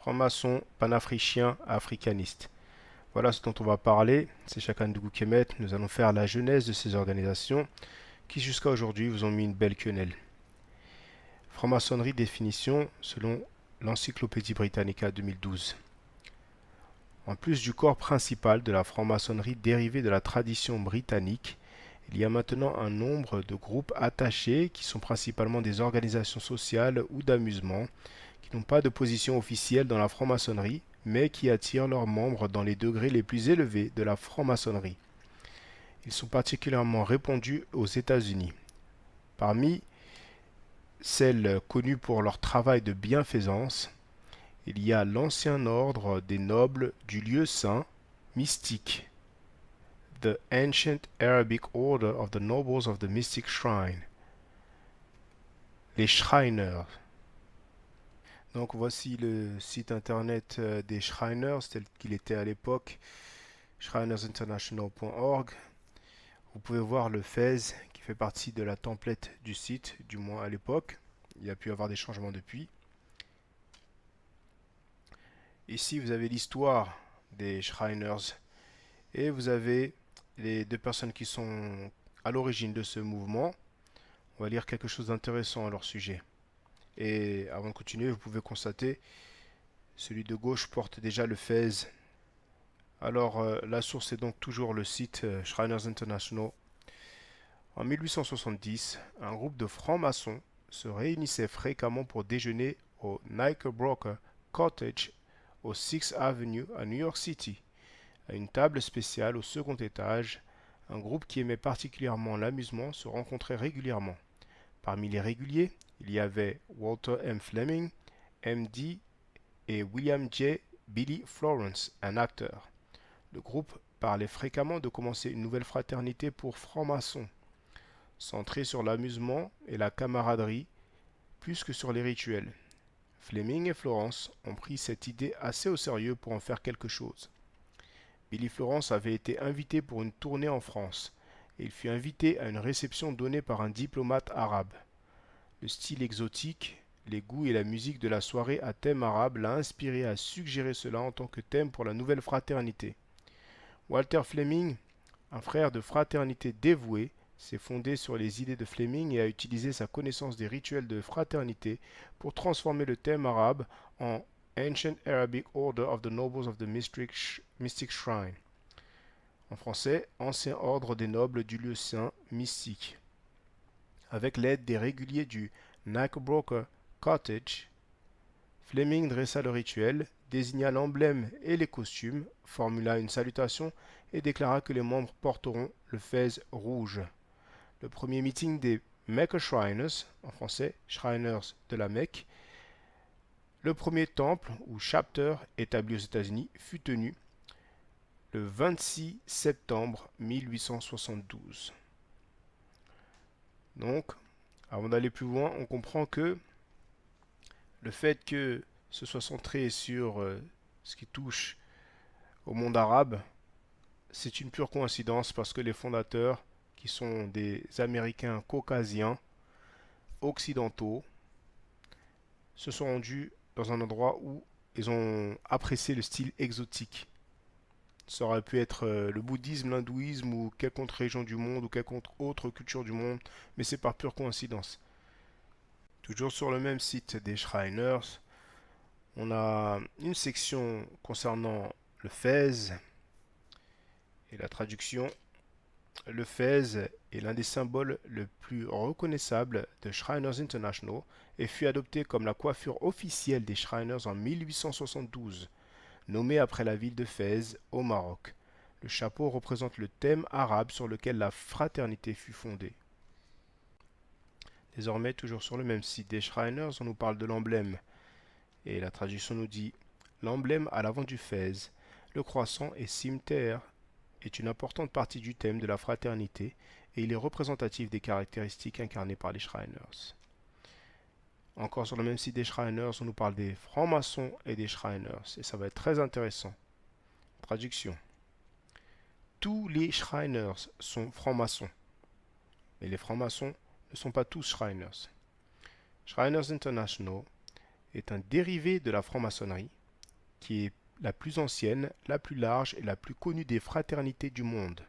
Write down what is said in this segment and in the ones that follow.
Franc-maçon, panafricain, africaniste. Voilà ce dont on va parler. C'est Chacun de Kemet. Nous allons faire la genèse de ces organisations qui jusqu'à aujourd'hui vous ont mis une belle quenelle. Franc-maçonnerie définition selon l'Encyclopédie Britannica 2012. En plus du corps principal de la franc-maçonnerie dérivé de la tradition britannique, il y a maintenant un nombre de groupes attachés qui sont principalement des organisations sociales ou d'amusement qui n'ont pas de position officielle dans la franc-maçonnerie, mais qui attirent leurs membres dans les degrés les plus élevés de la franc-maçonnerie. Ils sont particulièrement répandus aux États-Unis. Parmi celles connues pour leur travail de bienfaisance, il y a l'ancien ordre des nobles du lieu saint, mystique, The Ancient Arabic Order of the Nobles of the Mystic Shrine, les Shriners. Donc voici le site internet des Shriners tel qu'il était à l'époque, shrinersinternational.org. Vous pouvez voir le Fez qui fait partie de la template du site, du moins à l'époque. Il y a pu y avoir des changements depuis. Ici vous avez l'histoire des Shriners et vous avez les deux personnes qui sont à l'origine de ce mouvement. On va lire quelque chose d'intéressant à leur sujet. Et avant de continuer, vous pouvez constater, celui de gauche porte déjà le Fez. Alors, la source est donc toujours le site Shriners International. En 1870, un groupe de francs-maçons se réunissait fréquemment pour déjeuner au Knickerbocker Cottage au 6th Avenue à New York City. À une table spéciale au second étage, un groupe qui aimait particulièrement l'amusement se rencontrait régulièrement. Parmi les réguliers, il y avait Walter M. Fleming, M.D. et William J. Billy Florence, un acteur. Le groupe parlait fréquemment de commencer une nouvelle fraternité pour francs-maçons, centrée sur l'amusement et la camaraderie plus que sur les rituels. Fleming et Florence ont pris cette idée assez au sérieux pour en faire quelque chose. Billy Florence avait été invité pour une tournée en France et il fut invité à une réception donnée par un diplomate arabe. Le style exotique, les goûts et la musique de la soirée à thème arabe l'a inspiré à suggérer cela en tant que thème pour la nouvelle fraternité. Walter Fleming, un frère de fraternité dévoué, s'est fondé sur les idées de Fleming et a utilisé sa connaissance des rituels de fraternité pour transformer le thème arabe en Ancient Arabic Order of the Nobles of the Mystic Shrine. En français, Ancien ordre des nobles du lieu saint mystique. Avec l'aide des réguliers du Knickerbocker Cottage, Fleming dressa le rituel, désigna l'emblème et les costumes, formula une salutation et déclara que les membres porteront le fez rouge. Le premier meeting des Mecca Shriners, en français Shriners de la Mecque, le premier temple ou chapter établi aux États-Unis fut tenu le 26 septembre 1872. Donc, avant d'aller plus loin, on comprend que le fait que ce soit centré sur ce qui touche au monde arabe, c'est une pure coïncidence parce que les fondateurs, qui sont des Américains caucasiens, occidentaux, se sont rendus dans un endroit où ils ont apprécié le style exotique. Ça aurait pu être le bouddhisme, l'hindouisme ou quelque autre région du monde ou quelque autre culture du monde, mais c'est par pure coïncidence. Toujours sur le même site des Shriners, on a une section concernant le fez et la traduction. Le fez est l'un des symboles le plus reconnaissable de Shriners International et fut adopté comme la coiffure officielle des Shriners en 1872, nommée après la ville de Fès au Maroc. Le chapeau représente le thème arabe sur lequel la fraternité fut fondée. Désormais, toujours sur le même site des Shriners, on nous parle de l'emblème. Et la traduction nous dit l'emblème à l'avant du fez, le croissant et cimeterre est une importante partie du thème de la fraternité et il est représentatif des caractéristiques incarnées par les Shriners. Encore sur le même site des Shriners, on nous parle des francs-maçons et des Shriners et ça va être très intéressant. Traduction. Tous les Shriners sont francs-maçons, mais les francs-maçons ne sont pas tous Shriners. Shriners International est un dérivé de la franc-maçonnerie qui est la plus ancienne, la plus large et la plus connue des fraternités du monde.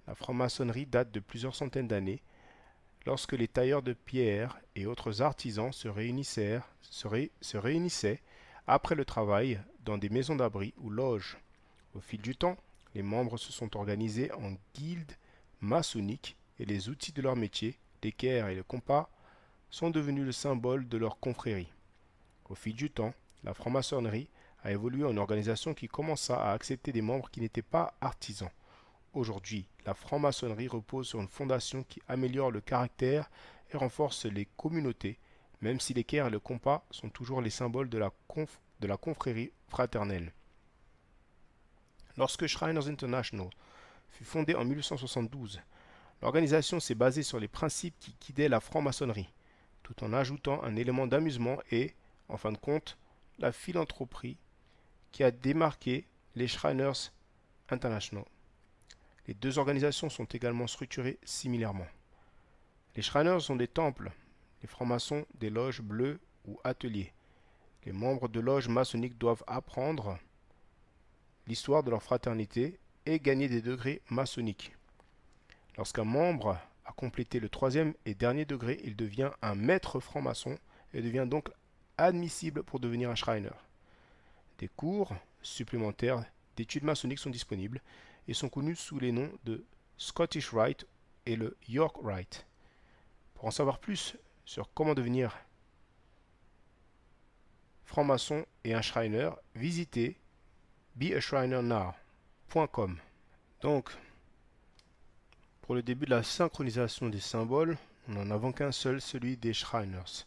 La franc-maçonnerie date de plusieurs centaines d'années, lorsque les tailleurs de pierre et autres artisans se réunissaient après le travail dans des maisons d'abri ou loges. Au fil du temps, les membres se sont organisés en guildes maçonniques et les outils de leur métier, l'équerre et le compas, sont devenus le symbole de leur confrérie. Au fil du temps, la franc-maçonnerie a évolué en organisation qui commença à accepter des membres qui n'étaient pas artisans. Aujourd'hui, la franc-maçonnerie repose sur une fondation qui améliore le caractère et renforce les communautés, même si l'équerre et le compas sont toujours les symboles de la confrérie fraternelle. Lorsque Shriners International fut fondée en 1872, l'organisation s'est basée sur les principes qui guidaient la franc-maçonnerie, tout en ajoutant un élément d'amusement et, en fin de compte, la philanthropie qui a démarqué les Shriners International. Les deux organisations sont également structurées similairement. Les Shriners sont des temples, les francs-maçons des loges bleues ou ateliers. Les membres de loges maçonniques doivent apprendre l'histoire de leur fraternité et gagner des degrés maçonniques. Lorsqu'un membre a complété le troisième et dernier degré, il devient un maître franc-maçon et devient donc admissible pour devenir un Shriner. Des cours supplémentaires d'études maçonniques sont disponibles et sont connus sous les noms de Scottish Rite et le York Rite. Pour en savoir plus sur comment devenir franc-maçon et un Shriner, visitez beashrinernow.com. Donc, pour le début de la synchronisation des symboles, nous n'en avons qu'un seul, celui des Shriners.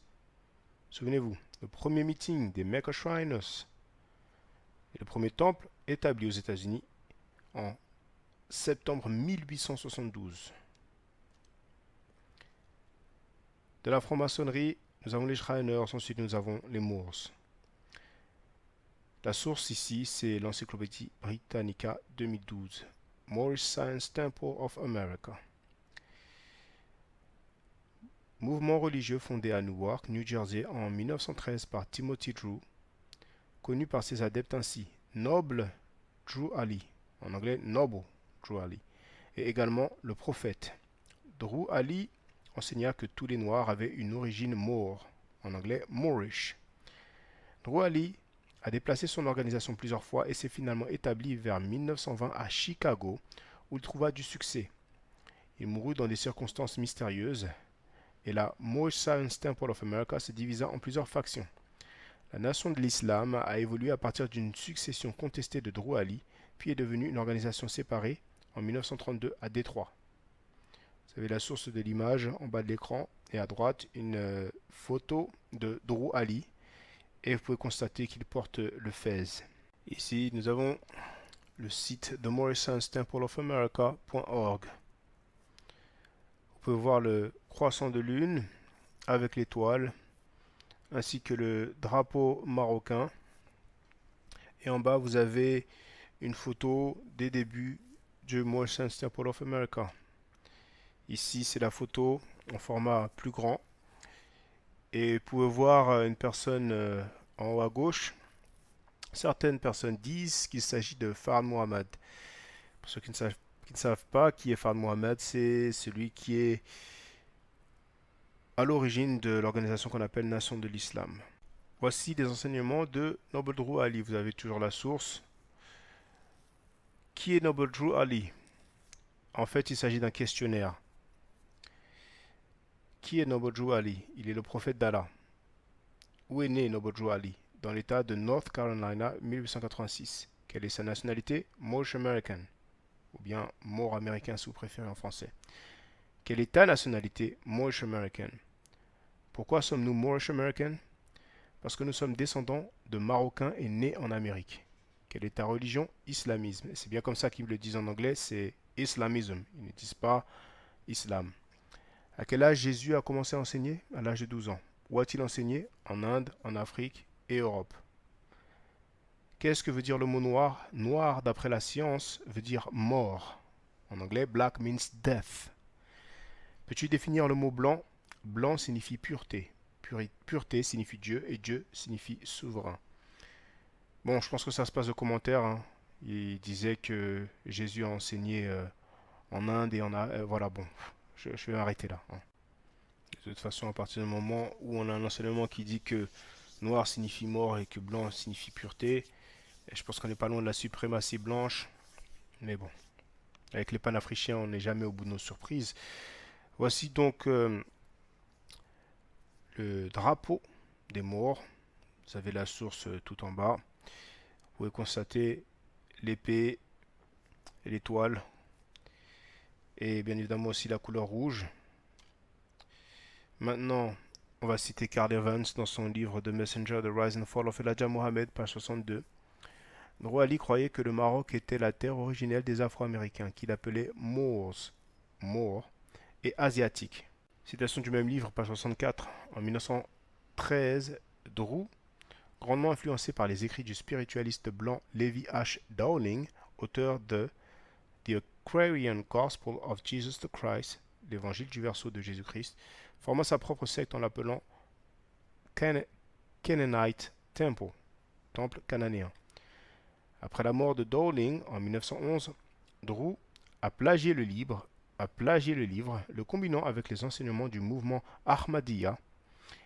Souvenez-vous, le premier meeting des Maker Shriners est le premier temple établi aux États-Unis en septembre 1872. De la franc-maçonnerie, nous avons les Shriners, ensuite nous avons les Moors. La source ici, c'est l'Encyclopédie Britannica 2012. Moorish Science Temple of America. Mouvement religieux fondé à Newark, New Jersey en 1913 par Timothy Drew, connu par ses adeptes ainsi Noble Drew Ali, en anglais Noble Drew Ali, et également le prophète. Drew Ali enseigna que tous les Noirs avaient une origine Moor, en anglais Moorish. Drew Ali a déplacé son organisation plusieurs fois et s'est finalement établi vers 1920 à Chicago, où il trouva du succès. Il mourut dans des circonstances mystérieuses, et la Moorish Science Temple of America se divisa en plusieurs factions. La nation de l'islam a évolué à partir d'une succession contestée de Drew Ali, puis est devenue une organisation séparée en 1932 à Détroit. Vous avez la source de l'image en bas de l'écran, et à droite une photo de Drew Ali, et vous pouvez constater qu'il porte le fez. Ici, nous avons le site de morrisonstempleofamerica.org. Vous pouvez voir le croissant de lune avec l'étoile, ainsi que le drapeau marocain. Et en bas, vous avez une photo des débuts du Morrison Temple of America. Ici, c'est la photo en format plus grand. Et vous pouvez voir une personne en haut à gauche. Certaines personnes disent qu'il s'agit de Fard Mohammad. Pour ceux qui ne savent pas qui est Fard Mohammad, c'est celui qui est à l'origine de l'organisation qu'on appelle Nation de l'Islam. Voici des enseignements de Noble Drew Ali. Vous avez toujours la source. Qui est Noble Drew Ali? En fait, il s'agit d'un questionnaire. Qui est Noble Drew Ali? Il est le prophète d'Allah. Où est né Noble Drew Ali? Dans l'état de North Carolina, 1886. Quelle est sa nationalité? Moorish American, ou bien Maure américain si vous préférez en français. Quelle est ta nationalité? Moorish American. Pourquoi sommes-nous Moorish American? Parce que nous sommes descendants de Marocains et nés en Amérique. Quelle est ta religion? Islamisme. C'est bien comme ça qu'ils le disent en anglais, c'est islamism. Ils ne disent pas islam. À quel âge Jésus a commencé à enseigner? À l'âge de 12 ans. Où a-t-il enseigné? En Inde, en Afrique et Europe. Qu'est-ce que veut dire le mot noir? Noir, d'après la science, veut dire mort. En anglais, black means death. Peux-tu définir le mot blanc? Blanc signifie pureté. Pureté signifie Dieu et Dieu signifie souverain. Bon, je pense que ça se passe de commentaires, hein. Il disait que Jésus a enseigné en Inde et voilà, bon, je vais m'arrêter là, hein. De toute façon, à partir du moment où on a un enseignement qui dit que noir signifie mort et que blanc signifie pureté, je pense qu'on n'est pas loin de la suprématie blanche. Mais bon, avec les panafricains, on n'est jamais au bout de nos surprises. Voici donc le drapeau des morts. Vous avez la source tout en bas. Vous pouvez constater l'épée et l'étoile. Et bien évidemment aussi la couleur rouge. Maintenant, on va citer Carl Evans dans son livre The Messenger, The Rise and Fall of Elijah Muhammad, page 62. Drou Ali croyait que le Maroc était la terre originelle des Afro-Américains, qu'il appelait Moors, Maures, et Asiatiques. Citation du même livre, page 64. En 1913, Drou, grandement influencé par les écrits du spiritualiste blanc Levi H. Dowling, auteur de The Aquarian Gospel of Jesus the Christ, l'évangile du verseau de Jésus-Christ, forma sa propre secte en l'appelant Canaanite Temple, temple cananéen. Après la mort de Dowling en 1911, Drou a plagié le livre, le combinant avec les enseignements du mouvement Ahmadiyya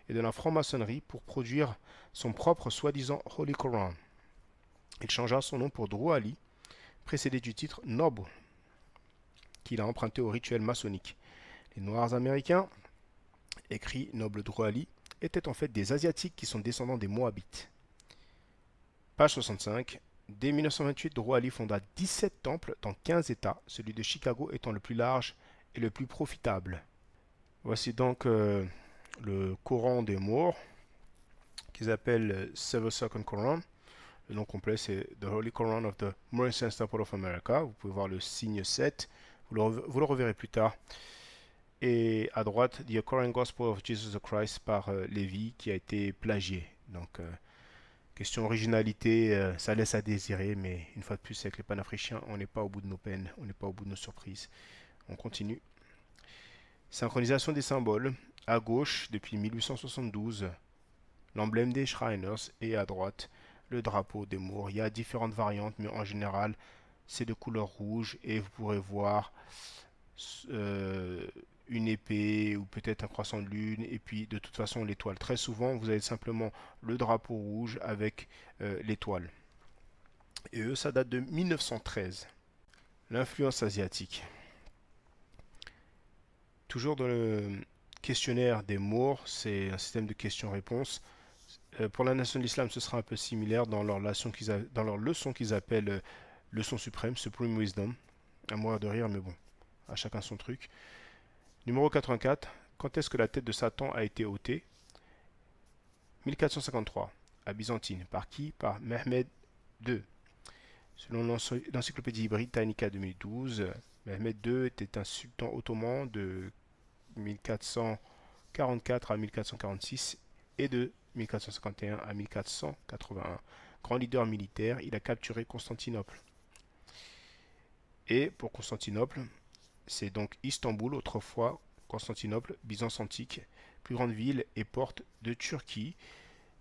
et de la franc-maçonnerie pour produire son propre soi-disant Holy Quran. Il changea son nom pour Drou Ali, précédé du titre Noble, qu'il a emprunté au rituel maçonnique. Les Noirs américains, écrit Noble Drou Ali, étaient en fait des Asiatiques qui sont descendants des Moabites. Page 65. Dès 1928, Drou Ali fonda 17 temples dans 15 États, celui de Chicago étant le plus large et le plus profitable. Voici donc le Coran des Moors, qu'ils appellent Seven Second Quran. Le nom complet, c'est The Holy Quran of the Morrison Temple of America. Vous pouvez voir le signe 7. Vous le reverrez plus tard. Et à droite, The Aquarian Gospel of Jesus Christ par Lévi, qui a été plagié. Donc, question originalité, ça laisse à désirer, mais une fois de plus, avec les panafricains, on n'est pas au bout de nos peines, on n'est pas au bout de nos surprises. On continue. Synchronisation des symboles. À gauche, depuis 1872, l'emblème des Shriners et à droite, le drapeau des Moors. Il y a différentes variantes, mais en général, c'est de couleur rouge et vous pourrez voir euh, une épée ou peut-être un croissant de lune et puis de toute façon l'étoile. Très souvent, vous avez simplement le drapeau rouge avec l'étoile. Et eux, ça date de 1913. L'influence asiatique. Toujours dans le questionnaire des Moors, c'est un système de questions-réponses. Pour la nation de l'islam, ce sera un peu similaire dans leur leçon qu'ils appellent leçon suprême, Supreme Wisdom. À mourir de rire, mais bon, à chacun son truc. Numéro 84. Quand est-ce que la tête de Satan a été ôtée? 1453, à Byzantine. Par qui? Par Mehmed II. Selon l'encyclopédie Britannica 2012, Mehmed II était un sultan ottoman de 1444 à 1446 et de 1451 à 1481. Grand leader militaire, il a capturé Constantinople. Et pour Constantinople, c'est donc Istanbul, autrefois Constantinople, Byzance antique, plus grande ville et porte de Turquie.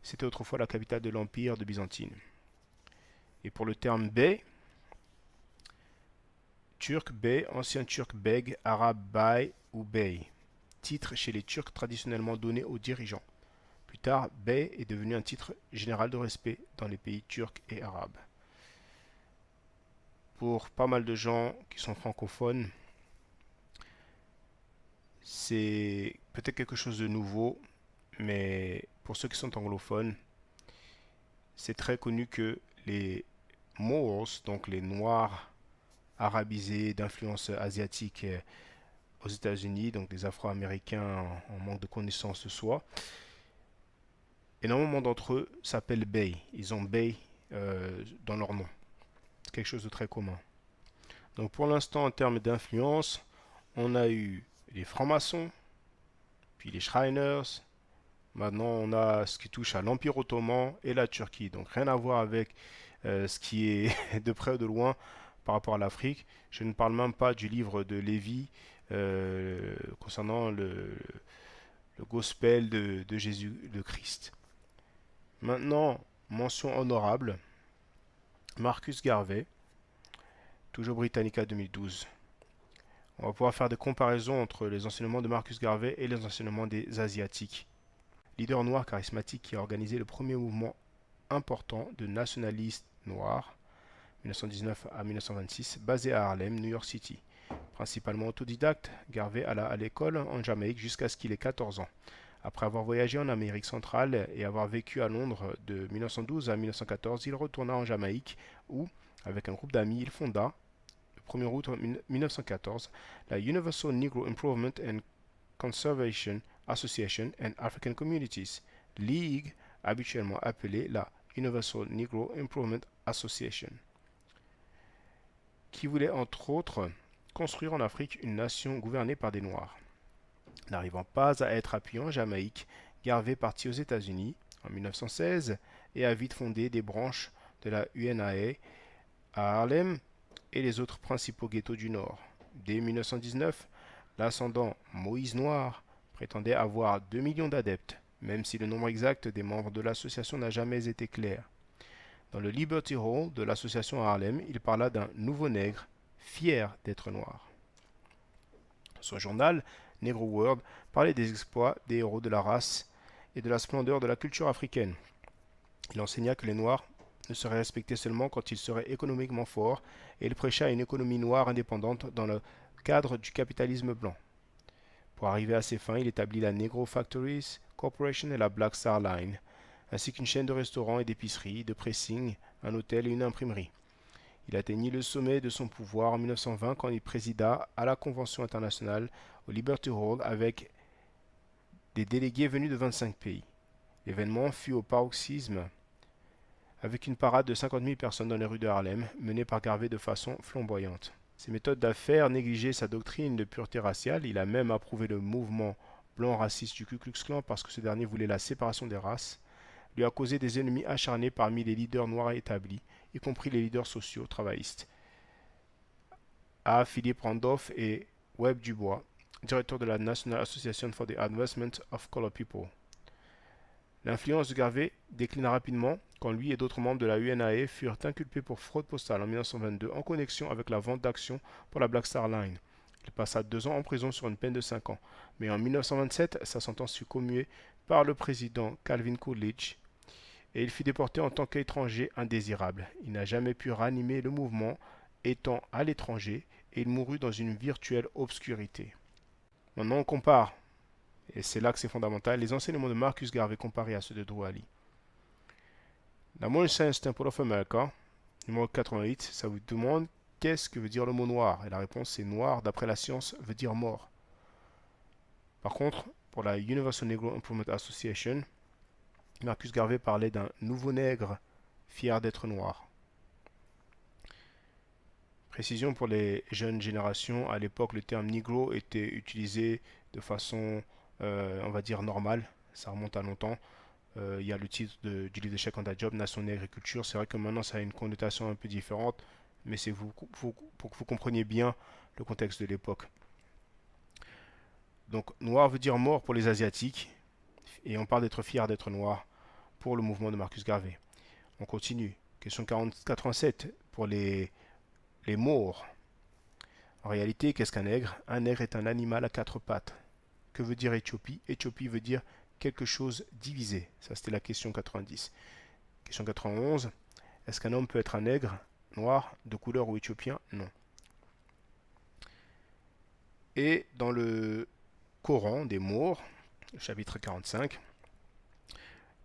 C'était autrefois la capitale de l'Empire de Byzantine. Et pour le terme bey, turc bey, ancien turc beg, arabe bay ou bey. Titre chez les Turcs traditionnellement donné aux dirigeants. Plus tard, bey est devenu un titre général de respect dans les pays turcs et arabes. Pour pas mal de gens qui sont francophones, c'est peut-être quelque chose de nouveau, mais pour ceux qui sont anglophones, c'est très connu que les Moors, donc les Noirs arabisés d'influence asiatique aux États-Unis, donc des Afro-Américains en manque de connaissance de soi, énormément d'entre eux s'appellent Bey. Ils ont Bey dans leur nom. C'est quelque chose de très commun. Donc pour l'instant, en termes d'influence, on a eu les francs-maçons, puis les Shriners. Maintenant, on a ce qui touche à l'Empire ottoman et la Turquie. Donc rien à voir avec ce qui est de près ou de loin par rapport à l'Afrique. Je ne parle même pas du livre de Lévi concernant le gospel de Jésus, de Christ. Maintenant, mention honorable. Marcus Garvey, toujours Britannica 2012. On va pouvoir faire des comparaisons entre les enseignements de Marcus Garvey et les enseignements des Asiatiques. Leader noir charismatique qui a organisé le premier mouvement important de nationalistes noirs, 1919 à 1926, basé à Harlem, New York City. Principalement autodidacte, Garvey alla à l'école en Jamaïque jusqu'à ce qu'il ait 14 ans. Après avoir voyagé en Amérique centrale et avoir vécu à Londres de 1912 à 1914, il retourna en Jamaïque où, avec un groupe d'amis, il fonda, le 1er août 1914, la Universal Negro Improvement and Conservation Association and African Communities, Ligue habituellement appelée la Universal Negro Improvement Association, qui voulait entre autres construire en Afrique une nation gouvernée par des Noirs. N'arrivant pas à être appuyé en Jamaïque, Garvey partit aux États-Unis en 1916 et a vite fondé des branches de la UNAA à Harlem et les autres principaux ghettos du Nord. Dès 1919, l'ascendant Moïse Noir prétendait avoir 2 millions d'adeptes, même si le nombre exact des membres de l'association n'a jamais été clair. Dans le Liberty Hall de l'association à Harlem, il parla d'un nouveau nègre, fier d'être noir. Son journal, Negro World, parlait des exploits des héros de la race et de la splendeur de la culture africaine. Il enseigna que les Noirs ne seraient respectés seulement quand ils seraient économiquement forts, et il prêcha une économie noire indépendante dans le cadre du capitalisme blanc. Pour arriver à ses fins, il établit la Negro Factories Corporation et la Black Star Line, ainsi qu'une chaîne de restaurants et d'épiceries, de pressing, un hôtel et une imprimerie. Il atteignit le sommet de son pouvoir en 1920 quand il présida à la Convention internationale au Liberty Hall avec des délégués venus de 25 pays. L'événement fut au paroxysme avec une parade de 50 000 personnes dans les rues de Harlem, menée par Garvey de façon flamboyante. Ses méthodes d'affaires négligeaient sa doctrine de pureté raciale. Il a même approuvé le mouvement blanc raciste du Ku Klux Klan parce que ce dernier voulait la séparation des races, lui a causé des ennemis acharnés parmi les leaders noirs établis, y compris les leaders sociaux travaillistes. A. Philippe Randolph et Webb Dubois, directeur de la National Association for the Advancement of Colored People. L'influence de Garvey déclina rapidement quand lui et d'autres membres de la UNAA furent inculpés pour fraude postale en 1922 en connexion avec la vente d'actions pour la Black Star Line. Il passa 2 ans en prison sur une peine de 5 ans, mais en 1927, sa sentence fut commuée par le président Calvin Coolidge et il fut déporté en tant qu'étranger indésirable. Il n'a jamais pu ranimer le mouvement, étant à l'étranger, et il mourut dans une virtuelle obscurité. Maintenant, on compare, et c'est là que c'est fondamental, les enseignements de Marcus Garvey comparés à ceux de Drew Ali. La Modern Science Temple of America, numéro 88, ça vous demande qu'est-ce que veut dire le mot noir. Et la réponse c'est noir, d'après la science, veut dire mort. Par contre, pour la Universal Negro Improvement Association, Marcus Garvey parlait d'un nouveau nègre fier d'être noir. Précision pour les jeunes générations, à l'époque le terme Negro était utilisé de façon, on va dire, normale. Ça remonte à longtemps. Il y a le titre du livre de Cheikh Anta Diop, Nation nègre et culture. C'est vrai que maintenant ça a une connotation un peu différente, mais c'est pour que vous compreniez bien le contexte de l'époque. Donc noir veut dire mort pour les Asiatiques, et on parle d'être fier d'être noir pour le mouvement de Marcus Garvey. On continue. Question 87 pour les Maures. En réalité, qu'est-ce qu'un nègre? Un nègre est un animal à 4 pattes. Que veut dire Éthiopie? Éthiopie veut dire quelque chose divisé. Ça, c'était la question 90. Question 91. Est-ce qu'un homme peut être un nègre, noir, de couleur ou éthiopien? Non. Et dans le Coran des Maures, chapitre 45,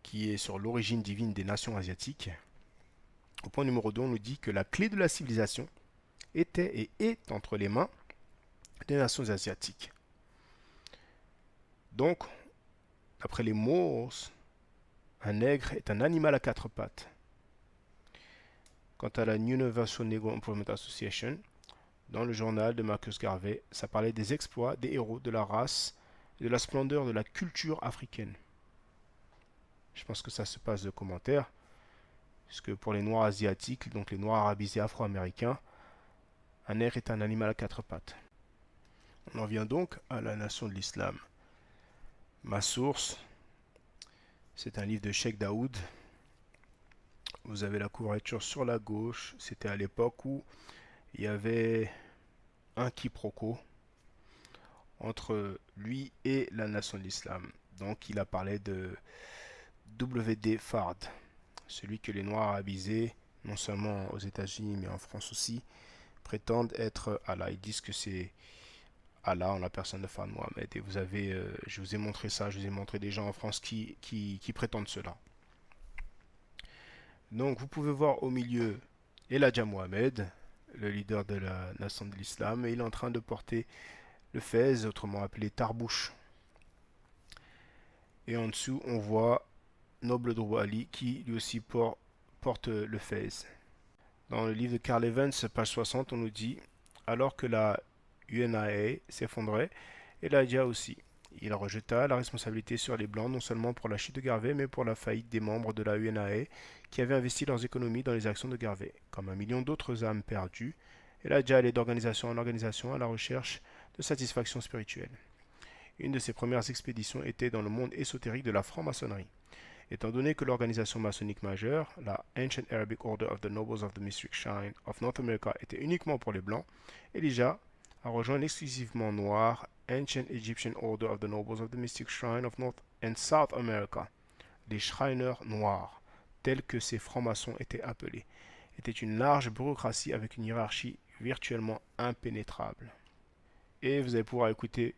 qui est sur l'origine divine des nations asiatiques, au point numéro 2, on nous dit que la clé de la civilisation était et est entre les mains des nations asiatiques. Donc, d'après les Maures, un nègre est un animal à 4 pattes. Quant à la Universal Negro Improvement Association, dans le journal de Marcus Garvey, ça parlait des exploits des héros de la race et de la splendeur de la culture africaine. Je pense que ça se passe de commentaires, puisque pour les Noirs asiatiques, donc les Noirs arabisés afro-américains, un nègre est un animal à 4 pattes. On en vient donc à la nation de l'islam. Ma source, c'est un livre de Cheikh Daoud, Vous avez la couverture sur la gauche. C'était à l'époque où il y avait un quiproquo entre lui et la nation de l'islam. Donc il a parlé de W.D. Fard, celui que les Noirs avisés, non seulement aux États-Unis mais en France aussi, prétendent être Allah. Ils disent que c'est Allah en la personne de Fard Mohamed. Et vous avez, je vous ai montré ça, je vous ai montré des gens en France qui prétendent cela. Donc vous pouvez voir au milieu Elijah Mohamed, le leader de la nation de l'islam, et il est en train de porter le fez, autrement appelé tarbouche. Et en dessous, on voit Noble Drew Ali qui lui aussi porte le fez. Dans le livre de Carl Evans, page 60, on nous dit alors que la UNIA s'effondrait, Elijah aussi. Il rejeta la responsabilité sur les Blancs non seulement pour la chute de Garvey, mais pour la faillite des membres de la UNIA qui avaient investi leurs économies dans les actions de Garvey. Comme un million d'autres âmes perdues, Elijah allait d'organisation en organisation à la recherche de satisfaction spirituelle. Une de ses premières expéditions était dans le monde ésotérique de la franc-maçonnerie. Étant donné que l'organisation maçonnique majeure, la Ancient Arabic Order of the Nobles of the Mystic Shrine of North America, était uniquement pour les Blancs, Elijah a rejoint l'exclusivement noir Ancient Egyptian Order of the Nobles of the Mystic Shrine of North and South America. Les Shriners noirs, tels que ces francs-maçons étaient appelés, étaient une large bureaucratie avec une hiérarchie virtuellement impénétrable. Et vous allez pouvoir écouter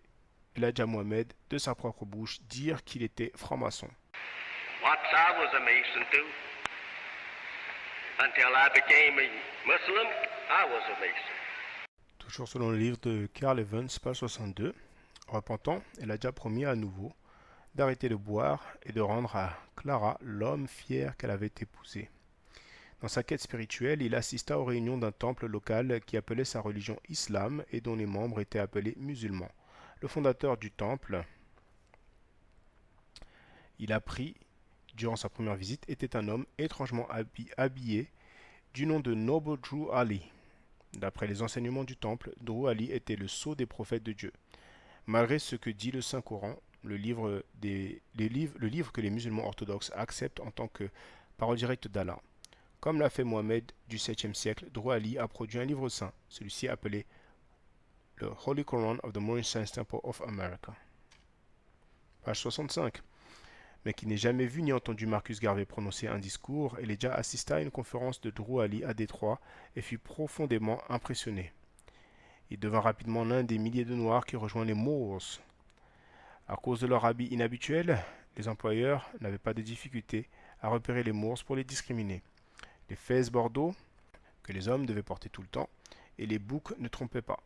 Elijah Mohamed de sa propre bouche dire qu'il était franc-maçon. What I was a Mason too. Until I became a Muslim, I was a Mason. Toujours selon le livre de Carl Evans, page 62, repentant, Elijah promit à nouveau d'arrêter de boire et de rendre à Clara l'homme fier qu'elle avait épousé. Dans sa quête spirituelle, il assista aux réunions d'un temple local qui appelait sa religion Islam et dont les membres étaient appelés musulmans. Le fondateur du temple, il apprit durant sa première visite, était un homme étrangement habillé du nom de Noble Drew Ali. D'après les enseignements du temple, Drew Ali était le sceau des prophètes de Dieu. Malgré ce que dit le Saint-Coran, le livre que les musulmans orthodoxes acceptent en tant que parole directe d'Allah. Comme l'a fait Mohammed du 7e siècle, Drew Ali a produit un livre saint, celui-ci appelé le Holy Quran of the Moorish Science Temple of America. Page 65. Mais qui n'ait jamais vu ni entendu Marcus Garvey prononcer un discours, Elijah assista à une conférence de Drew Ali à Détroit et fut profondément impressionné. Il devint rapidement l'un des milliers de Noirs qui rejoignent les Moors. À cause de leur habit inhabituel, les employeurs n'avaient pas de difficulté à repérer les Moors pour les discriminer. Les fez bordeaux, que les hommes devaient porter tout le temps, et les boucs ne trompaient pas.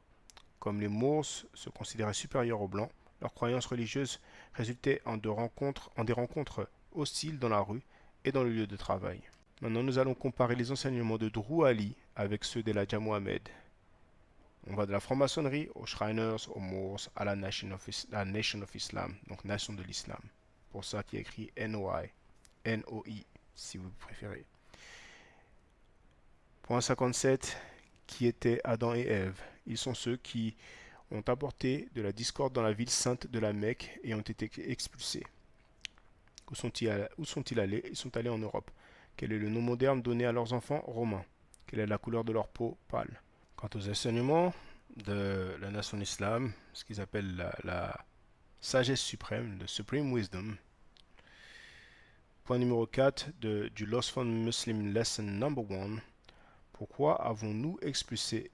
Comme les Moors se considéraient supérieurs aux Blancs, leurs croyances religieuses résultaient en des rencontres hostiles dans la rue et dans le lieu de travail. Maintenant, nous allons comparer les enseignements de Drew Ali avec ceux d'Elijah Mohamed. On va de la franc-maçonnerie aux Shriners, aux Moors, à la Nation of Islam, donc Nation de l'Islam. Pour ça qui est écrit NOI, N-O-I, si vous préférez. Point 57, qui étaient Adam et Ève. Ils sont ceux qui ont apporté de la discorde dans la ville sainte de la Mecque et ont été expulsés. Où sont-ils allés? Ils sont allés en Europe. Quel est le nom moderne donné à leurs enfants romains? Quelle est la couleur de leur peau? Pâle. Quant aux enseignements de la nation islam, ce qu'ils appellent la sagesse suprême, le Supreme Wisdom. Point numéro 4 du Lost Fund Muslim Lesson Number 1. Pourquoi avons-nous expulsé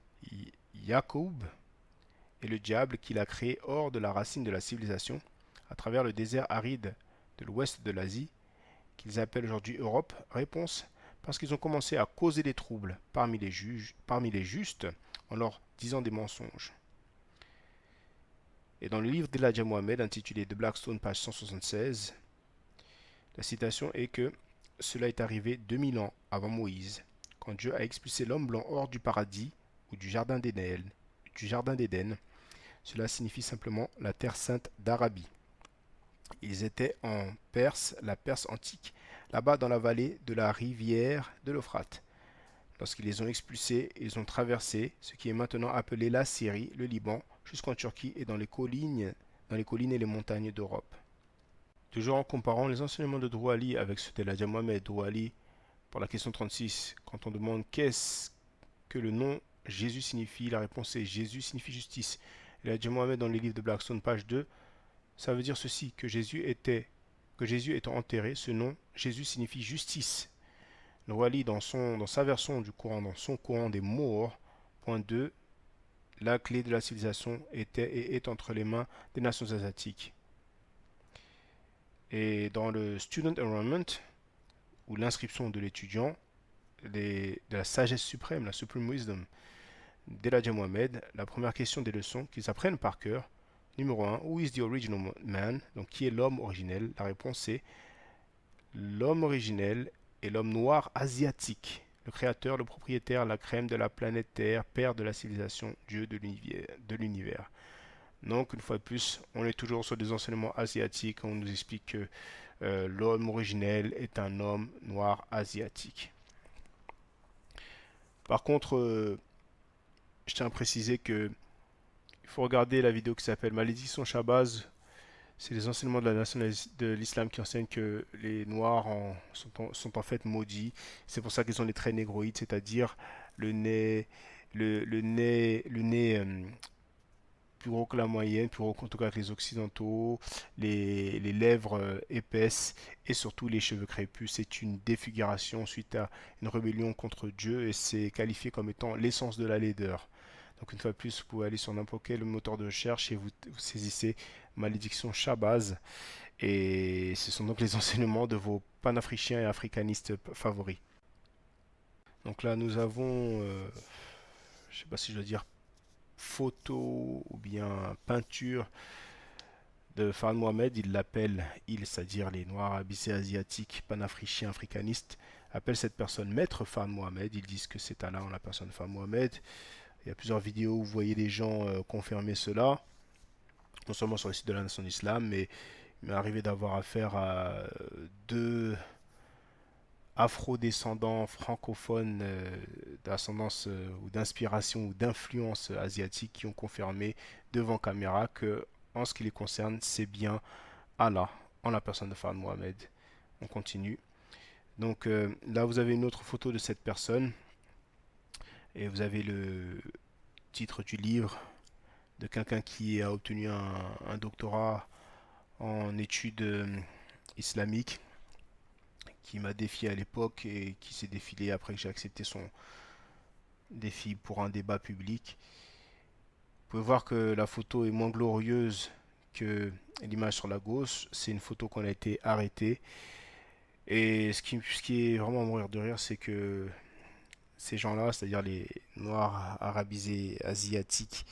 Jacob et le diable qu'il a créé hors de la racine de la civilisation, à travers le désert aride de l'ouest de l'Asie, qu'ils appellent aujourd'hui Europe? Réponse: parce qu'ils ont commencé à causer des troubles parmi les justes, en leur disant des mensonges. Et dans le livre d'Elijah Mohamed, intitulé The Blackstone, page 176, la citation est que cela est arrivé 2000 ans avant Moïse, quand Dieu a expulsé l'homme blanc hors du paradis ou du jardin d'Éden. Cela signifie simplement la terre sainte d'Arabie. Ils étaient en Perse, la Perse antique, là-bas dans la vallée de la rivière de l'Euphrate. Lorsqu'ils les ont expulsés, ils ont traversé ce qui est maintenant appelé la Syrie, le Liban, jusqu'en Turquie et dans les collines et les montagnes d'Europe. Toujours en comparant les enseignements de Drew Ali avec ceux d'Elijah Mohamed, Drew Ali Pour la question 36, quand on demande qu'est-ce que le nom Jésus signifie, la réponse est Jésus signifie justice. Et là, Mohammed dans les livres de Blackstone, page 2, ça veut dire ceci, que Jésus étant enterré, ce nom Jésus signifie justice. Le Wali, dans sa version du Coran, dans son Coran des morts, point 2, la clé de la civilisation était et est entre les mains des nations asiatiques. Et dans le Student Enrollment, ou l'inscription de l'étudiant, de la sagesse suprême, la Supreme Wisdom d'Elijah Muhammad, la première question des leçons qu'ils apprennent par cœur, numéro 1, Who is the original man? Donc qui est l'homme originel? La réponse est l'homme originel est l'homme noir asiatique, le créateur, le propriétaire, la crème de la planète Terre, père de la civilisation, Dieu de l'univers. Donc, une fois de plus, on est toujours sur des enseignements asiatiques. On nous explique que l'homme originel est un homme noir asiatique. Par contre, je tiens à préciser que il faut regarder la vidéo qui s'appelle Malédiction Shabazz. C'est les enseignements de la nation de l'islam qui enseignent que les noirs sont en fait maudits. C'est pour ça qu'ils ont les traits négroïdes, c'est-à-dire le nez plus gros que la moyenne, plus gros en tout cas que les occidentaux, les lèvres épaisses et surtout les cheveux crépus. C'est une défiguration suite à une rébellion contre Dieu et c'est qualifié comme étant l'essence de la laideur. Donc une fois de plus, vous pouvez aller sur n'importe quel moteur de recherche et vous saisissez Malédiction Shabazz. Et ce sont donc les enseignements de vos panafricains et africanistes favoris. Donc là, nous avons, je ne sais pas si je dois dire photo ou bien peinture de Fard Mohamed. Il l'appelle, c'est-à-dire les Noirs abyssés asiatiques, panafricains, africanistes, appellent cette personne Maître Fard Mohamed. Ils disent que c'est Allah en la personne Fard Mohamed. Il y a plusieurs vidéos où vous voyez des gens confirmer cela, non seulement sur le site de la Nation d'Islam, mais il m'est arrivé d'avoir affaire à deux afro-descendants francophones d'ascendance ou d'inspiration ou d'influence asiatique qui ont confirmé devant caméra que, en ce qui les concerne, c'est bien Allah, en la personne de Fard Mohamed. On continue. Donc là, vous avez une autre photo de cette personne. Et vous avez le titre du livre de quelqu'un qui a obtenu un doctorat en études islamiques, qui m'a défié à l'époque et qui s'est défilé après que j'ai accepté son défi pour un débat public. Vous pouvez voir que la photo est moins glorieuse que l'image sur la gauche. C'est une photo qu'on a été arrêté. Et ce qui est vraiment à mourir de rire, c'est que ces gens-là, c'est-à-dire les noirs arabisés asiatiques,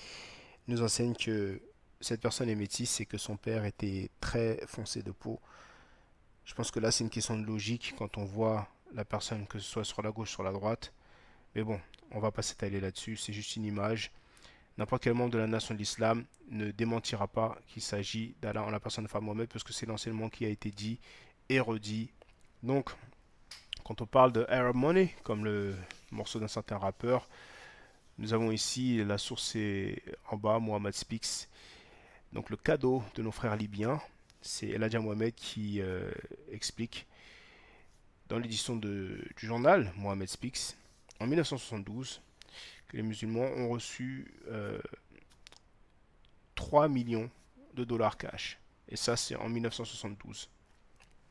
nous enseignent que cette personne est métisse et que son père était très foncé de peau. Je pense que là, c'est une question de logique quand on voit la personne, que ce soit sur la gauche ou sur la droite. Mais bon, on va pas s'étaler là-dessus, c'est juste une image. N'importe quel membre de la nation de l'islam ne démentira pas qu'il s'agit d'Allah en la personne de Fard Mohamed, parce que c'est l'enseignement qui a été dit et redit. Donc, quand on parle de Arab Money, comme le morceau d'un certain rappeur, nous avons ici, la source est en bas, Muhammad Speaks. Donc le cadeau de nos frères libyens, c'est Elijah Muhammad qui explique dans l'édition du journal Muhammad Speaks, en 1972, que les musulmans ont reçu 3 millions de dollars cash. Et ça, c'est en 1972.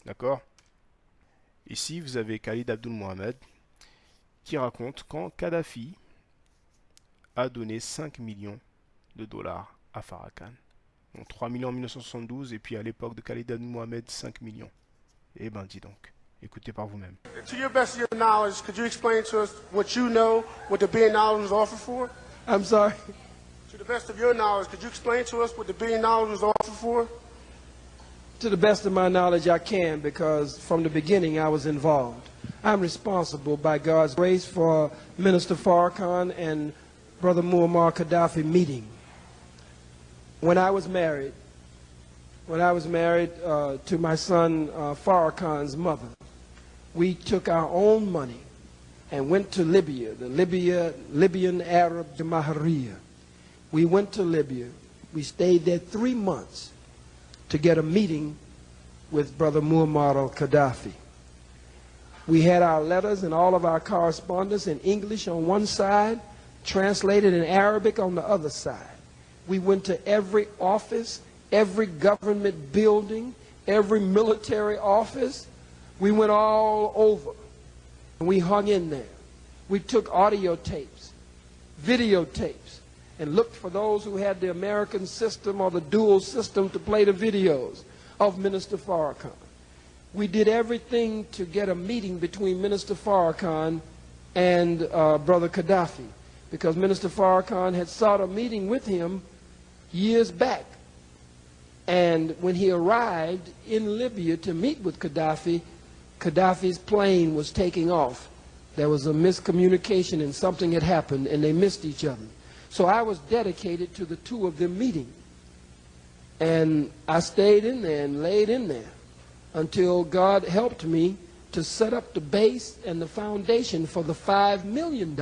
D'accord? Ici, vous avez Khalid Abdul Mohamed qui raconte quand Kadhafi a donné 5 millions de dollars à Farrakhan. Donc 3 millions en 1972 et puis à l'époque de Khalid Abdul Mohamed, 5 millions. Eh ben dis donc, écoutez par vous-même. To your best of your knowledge, could you explain to us what you know, what the $1 billion was offered for? I'm sorry. To the best of your knowledge, could you explain to us what the $1 billion was offered for? To the best of my knowledge, I can, because from the beginning I was involved. I'm responsible by God's grace for Minister Farrakhan and Brother Muammar Gaddafi meeting. When I was married to my son Farrakhan's mother, we took our own money and went to Libya, the Libyan Arab Jamahiriya. We went to Libya. We stayed there 3 months to get a meeting with Brother Muammar al-Gaddafi. We had our letters and all of our correspondence in English on one side, translated in Arabic on the other side. We went to every office, every government building, every military office. We went all over, and we hung in there. We took audio tapes, videotapes, and looked for those who had the American system or the dual system to play the videos of Minister Farrakhan. We did everything to get a meeting between Minister Farrakhan and Brother Gaddafi, because Minister Farrakhan had sought a meeting with him years back. And when he arrived in Libya to meet with Gaddafi, Gaddafi's plane was taking off. There was a miscommunication and something had happened and they missed each other. So I was dedicated to the two of them meeting. And I stayed in there and laid in there until God helped me to set up the base and the foundation for the $5 million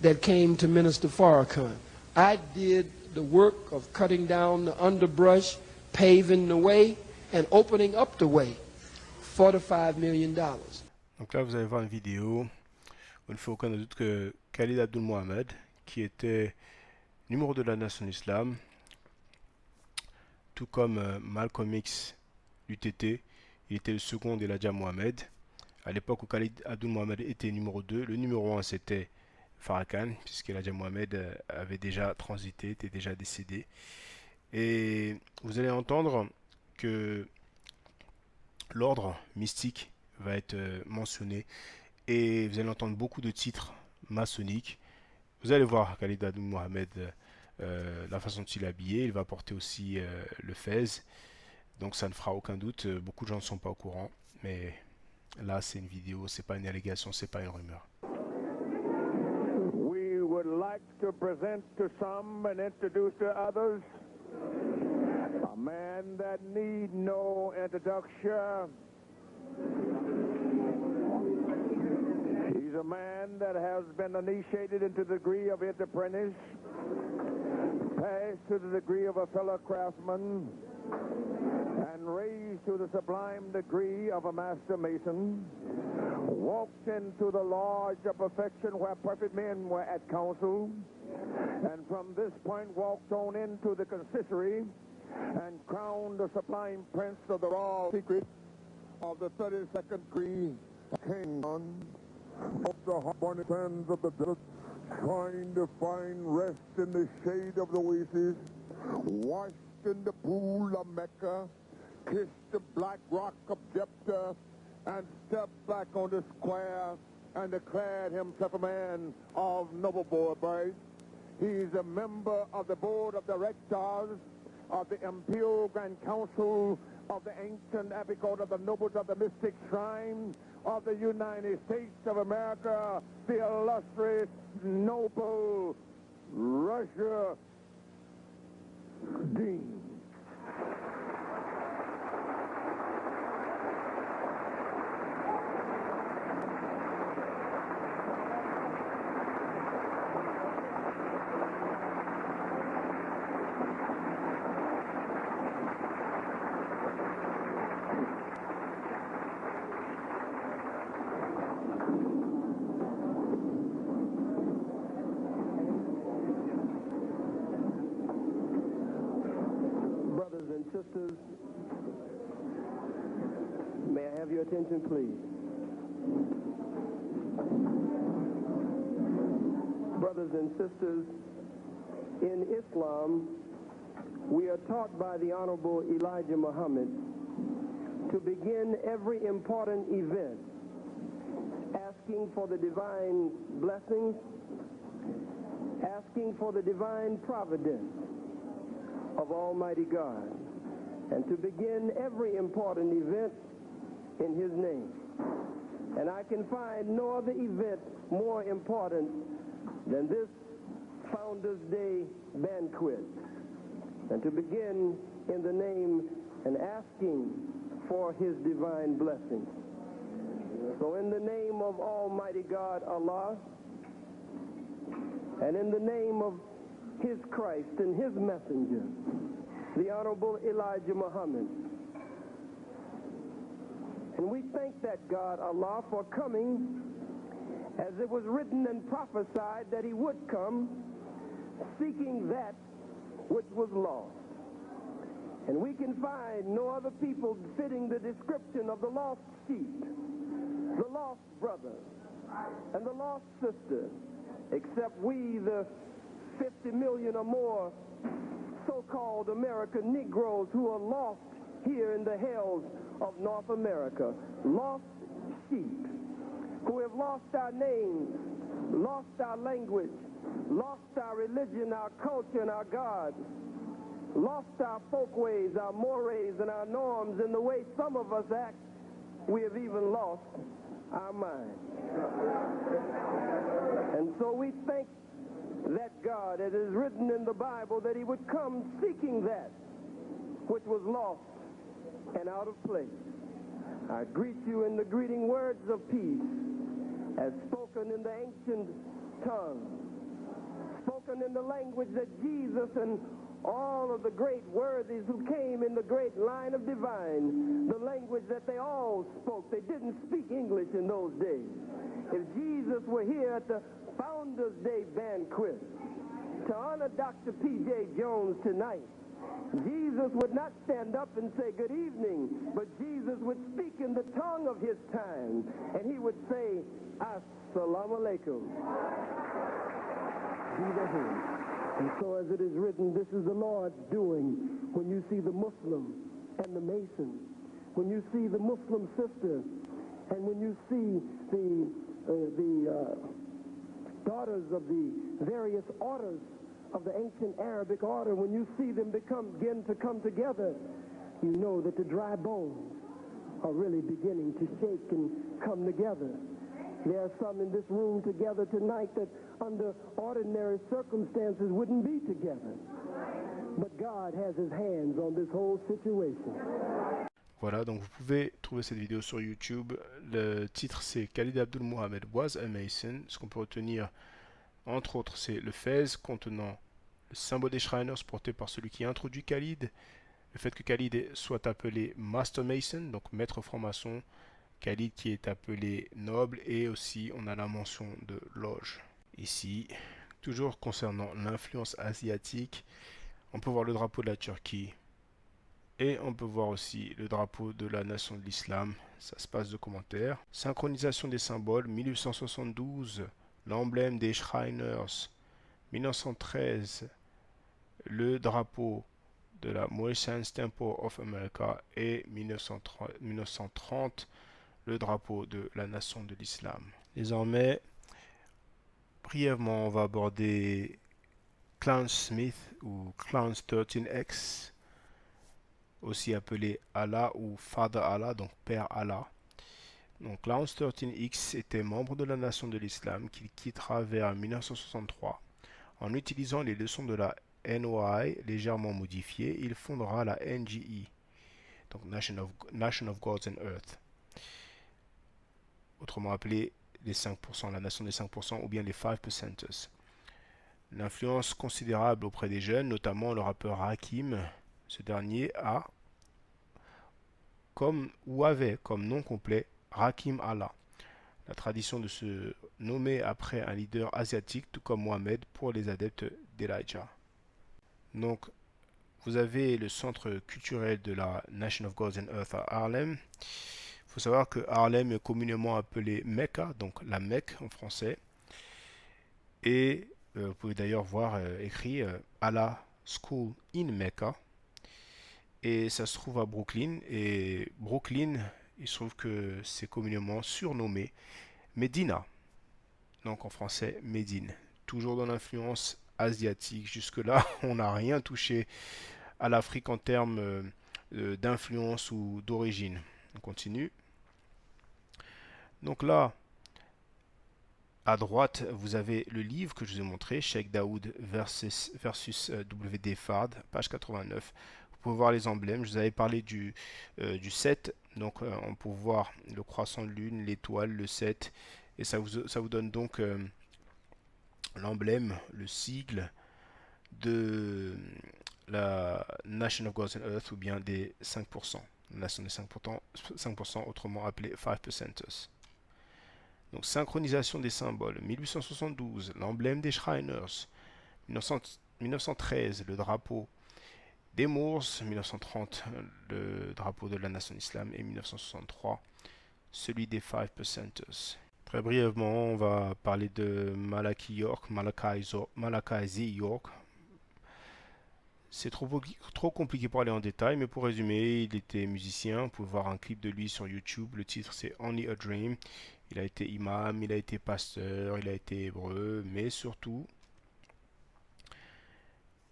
that came to Minister Farrakhan. I did the work of cutting down the underbrush, paving the way, and opening up the way for the $5 million. Donc là, vous allez voir une vidéo où il ne fait aucun doute que Khalid Abdul Mohamed, qui était numéro 2 de la Nation Islam, tout comme Malcolm X, l'UTT, il était le second d'Elijah Mohamed. À l'époque où Khalid Abdul Mohamed était numéro 2, le numéro 1 c'était Farrakhan, puisqu'Elijah Mohamed avait déjà transité, était déjà décédé. Et vous allez entendre que l'ordre mystique va être mentionné et vous allez entendre beaucoup de titres maçonniques. Vous allez voir Khalid Abdul Mohamed, la façon dont il est habillé, il va porter aussi le fez, donc ça ne fera aucun doute. Beaucoup de gens ne sont pas au courant, mais là c'est une vidéo, c'est pas une allégation, c'est pas une rumeur. We would like to present to some and introduce to others a man that need no introduction. He's a man that has been initiated into the degree of his apprentice, passed to the degree of a fellow craftsman, and raised to the sublime degree of a master mason, walked into the lodge of perfection where perfect men were at council, and from this point walked on into the consistory and crowned the sublime prince of the raw secret of the 32nd degree kingdom of the hot-burning sands of the desert, trying to find rest in the shade of the oasis, washed in the pool of Mecca, kissed the black rock of Jephthah, and stepped back on the square and declared himself a man of noble birth. He's a member of the board of directors of the Imperial Grand Council of the ancient Abbey Court of the Nobles of the Mystic Shrine of the United States of America, the illustrious noble Russia Dean. Sisters, may I have your attention, please? Brothers and sisters, in Islam, we are taught by the Honorable Elijah Muhammad to begin every important event asking for the divine blessings, asking for the divine providence of Almighty God, and to begin every important event in His name. And I can find no other event more important than this Founders Day banquet, and to begin in the name and asking for His divine blessing. So in the name of Almighty God, Allah, and in the name of His Christ and His messenger, the Honorable Elijah Muhammad, And we thank that God, Allah, for coming as it was written and prophesied that he would come, seeking that which was lost. And we can find no other people fitting the description of the lost sheep, the lost brother, and the lost sister, except we, the 50 million or more so-called American Negroes who are lost here in the hells of North America. Lost sheep who have lost our names, lost our language, lost our religion, our culture, and our God, lost our folkways, our mores, and our norms. In the way some of us act, we have even lost our mind. And so we thank that God, it is written in the Bible that he would come seeking that which was lost and out of place. I greet you in the greeting words of peace, as spoken in the ancient tongue, spoken in the language that Jesus and all of the great worthies who came in the great line of divine, the language that they all spoke. They didn't speak English in those days. If Jesus were here at the Founders Day banquet to honor Dr. P.J. Jones tonight, Jesus would not stand up and say good evening, but Jesus would speak in the tongue of his time, and he would say, Assalamu alaikum. Be the him. And so as it is written, this is the Lord's doing. When you see the Muslim and the Mason, when you see the Muslim sister, and when you see the daughters of the various orders of the ancient Arabic order, when you see them begin to come together, you know that the dry bones are really beginning to shake and come together. There are some in this room together tonight that under ordinary circumstances wouldn't be together. But God has his hands on this whole situation. Voilà, donc vous pouvez trouver cette vidéo sur YouTube. Le titre c'est Khalid Abdul Muhammad was a Mason. Ce qu'on peut retenir, entre autres, c'est le fez contenant le symbole des Shriners porté par celui qui a introduit Khalid. Le fait que Khalid soit appelé Master Mason, donc maître franc-maçon. Khalid qui est appelé noble, et aussi on a la mention de loge. Ici, toujours concernant l'influence asiatique, on peut voir le drapeau de la Turquie et on peut voir aussi le drapeau de la nation de l'islam. Ça se passe de commentaires. Synchronisation des symboles, 1872, l'emblème des Shriners, 1913, le drapeau de la Morrison's Temple of America, et 1930, le drapeau de la nation de l'islam. Désormais, brièvement, on va aborder Clown Smith ou Clown 13X, aussi appelé Allah ou Father Allah, donc Père Allah. Donc Clown 13X était membre de la nation de l'islam qu'il quittera vers 1963. En utilisant les leçons de la NOI légèrement modifiées, il fondera la NGE, donc Nation of Gods and Earth, autrement appelé les 5%, la nation des 5%, ou bien les 5%. L'influence considérable auprès des jeunes, notamment le rappeur Rakim. Ce dernier a avait comme nom complet Rakim Allah. La tradition de se nommer après un leader asiatique, tout comme Mohamed pour les adeptes d'Elijah. Donc, vous avez le centre culturel de la Nation of Gods and Earth à Harlem. Il faut savoir que Harlem est communément appelé Mecca, donc la Mecque en français. Et vous pouvez d'ailleurs voir écrit Allah School in Mecca. Et ça se trouve à Brooklyn. Et Brooklyn, il se trouve que c'est communément surnommé Médina. Donc en français, Médine. Toujours dans l'influence asiatique. Jusque-là, on n'a rien touché à l'Afrique en termes d'influence ou d'origine. On continue. Donc là, à droite, vous avez le livre que je vous ai montré, Sheikh Daoud versus W.D. Fard, page 89. Vous pouvez voir les emblèmes. Je vous avais parlé du 7. Donc, on peut voir le croissant de lune, l'étoile, le 7. Et ça vous donne donc l'emblème, le sigle de la Nation of Gods and Earth, ou bien des 5%. la nation des 5%, autrement appelée 5%. Donc synchronisation des symboles, 1872, l'emblème des Shriners, 1913, le drapeau des Moors, 1930, le drapeau de la nation islam, et 1963, celui des 5%. Très brièvement, on va parler de Malachi York, Malachi York. C'est trop compliqué pour aller en détail, mais pour résumer, il était musicien. Vous pouvez voir un clip de lui sur YouTube. Le titre, c'est Only a Dream. Il a été imam, il a été pasteur, il a été hébreu, mais surtout,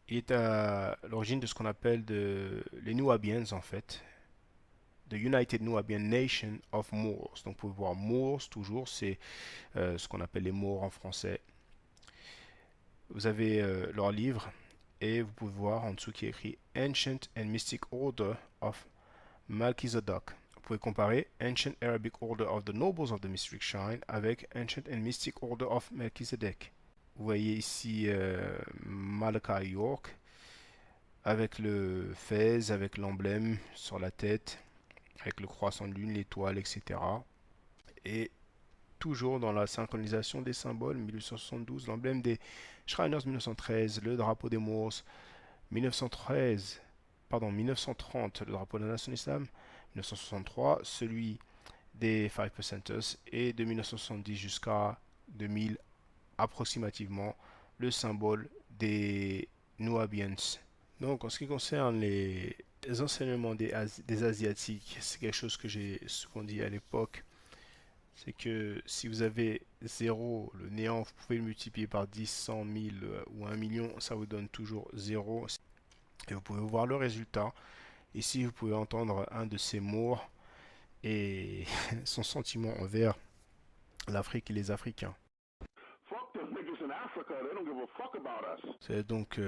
il est à l'origine de ce qu'on appelle les Nubians, en fait. The United Nubian Nation of Moors. Donc, vous pouvez voir Moors, toujours, c'est ce qu'on appelle les Moors en français. Vous avez leur livre. Et vous pouvez voir en dessous qui est écrit Ancient and Mystic Order of Melchizedek. Vous pouvez comparer Ancient Arabic Order of the Nobles of the Mystic Shrine avec Ancient and Mystic Order of Melchizedek. Vous voyez ici Malachi York avec le fez, avec l'emblème sur la tête, avec le croissant de lune, l'étoile, etc. Et toujours dans la synchronisation des symboles, 1872, l'emblème des Shriners 1913, le drapeau des Moors 1930, le drapeau de la nation islam 1963, celui des 5%ers, et de 1970 jusqu'à 2000 approximativement, le symbole des Nubians. Donc en ce qui concerne les enseignements des Asiatiques, c'est quelque chose que j'ai souvent dit à l'époque. C'est que si vous avez 0, le néant, vous pouvez le multiplier par 10, 100 000 ou 1 million, ça vous donne toujours 0. Et vous pouvez voir le résultat. Ici, vous pouvez entendre un de ces mots et son sentiment envers l'Afrique et les Africains. C'est donc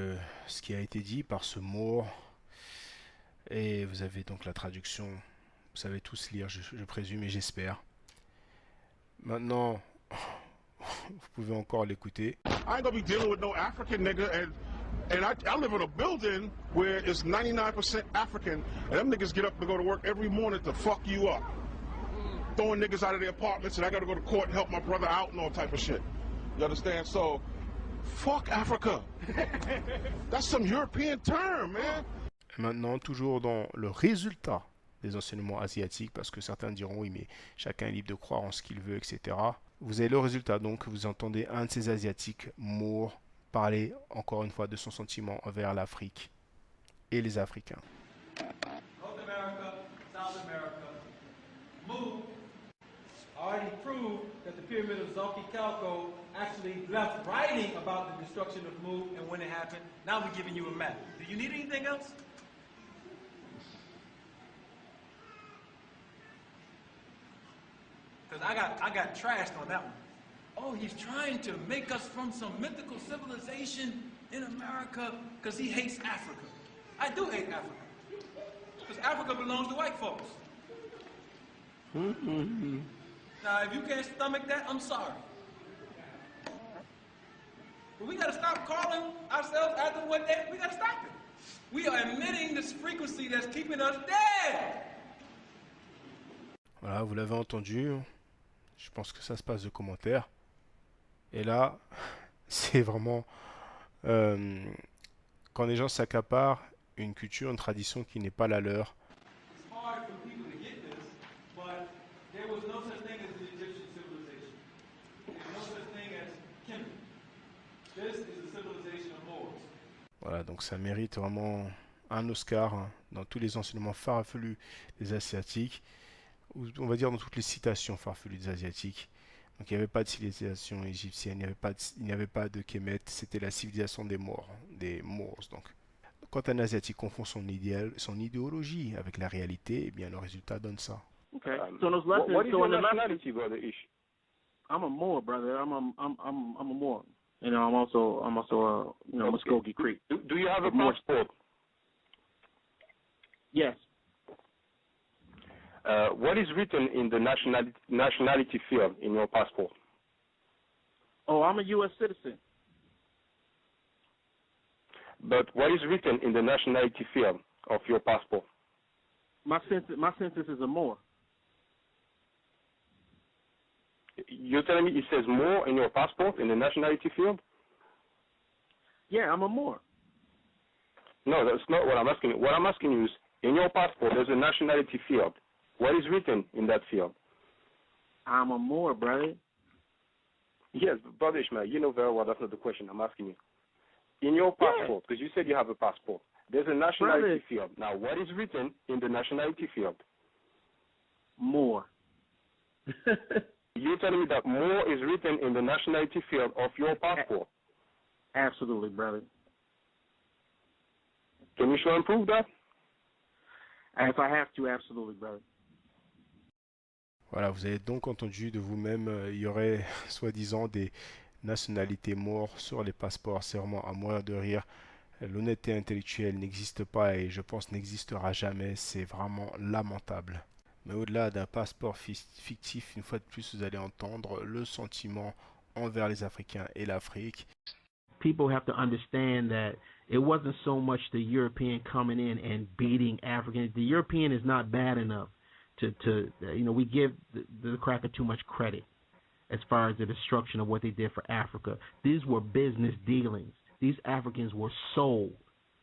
ce qui a été dit par ce mot. Et vous avez donc la traduction. Vous savez tous lire, je présume et j'espère. Maintenant, vous pouvez encore l'écouter. I ain't gonna be dealing with no African nigga, and I live in a building where it's 99% African, and them niggas get up and go to work every morning to fuck you up, throwing niggas out of their apartments, and I gotta go to court and help my brother out and all type of shit. You understand? So, fuck Africa. That's some European term, man. Maintenant, toujours dans le résultat des enseignements asiatiques, parce que certains diront oui, mais chacun est libre de croire en ce qu'il veut, etc. Vous avez le résultat, donc vous entendez un de ces asiatiques morts parler encore une fois de son sentiment envers l'Afrique et les Africains. North America, South America, Mu already proved that the pyramid of Xochicalco actually left writing about the destruction of Mu and when it happened. Now we're giving you a map. Do you need anything else? Because I got trashed on that one. Oh, he's trying to make us from some mythical civilization in America because he hates Africa. I do hate Africa. Because Africa belongs to white folks. Now, if you can't stomach that, I'm sorry. But we got to stop calling ourselves after what they... We got to stop it. We are emitting this frequency that's keeping us dead. Voilà, vous l'avez entendu. Je pense que ça se passe de commentaires. Et là, c'est vraiment quand les gens s'accaparent une culture, une tradition qui n'est pas la leur. Voilà, donc ça mérite vraiment un Oscar hein, dans tous les enseignements farfelus des Asiatiques. On va dire dans toutes les citations farfelues des Asiatiques. Donc il n'y avait pas de civilisation égyptienne, il n'y avait pas de Kemet, c'était la civilisation des Moors. Donc, quand un Asiatique confond son idéologie avec la réalité, eh bien le résultat donne ça. Okay. So those lessons. What is your nationality, brother Ish? I'm a Moor, brother. I'm a Moor. You know, I'm also Muskogee Creek. Do you have a passport? Yes. What is written in the nationality field in your passport? Oh, I'm a U.S. citizen. But what is written in the nationality field of your passport? My census is a Moor. You're telling me it says more in your passport in the nationality field? Yeah, I'm a Moor. No, that's not what I'm asking you. What I'm asking you is, in your passport, there's a nationality field. What is written in that field? I'm a Moor, brother. Yes, brother Ishmael, you know very well that's not the question I'm asking you. In your passport, because you said you have a passport, there's a nationality field. Now, what is written in the nationality field? Moor. You're telling me that more is written in the nationality field of your passport? Absolutely, brother. Can you show and prove that? If I have to, absolutely, brother. Voilà, vous avez donc entendu de vous-même, il y aurait soi-disant des nationalités mortes sur les passeports. C'est vraiment à mourir de rire. L'honnêteté intellectuelle n'existe pas et je pense n'existera jamais. C'est vraiment lamentable. Mais au-delà d'un passeport fictif, une fois de plus, vous allez entendre le sentiment envers les Africains et l'Afrique. People have to understand that it wasn't so much the European coming in and beating Africans. The European is not bad enough to we give the cracker too much credit as far as the destruction of what they did for Africa. These were business dealings. These Africans were sold.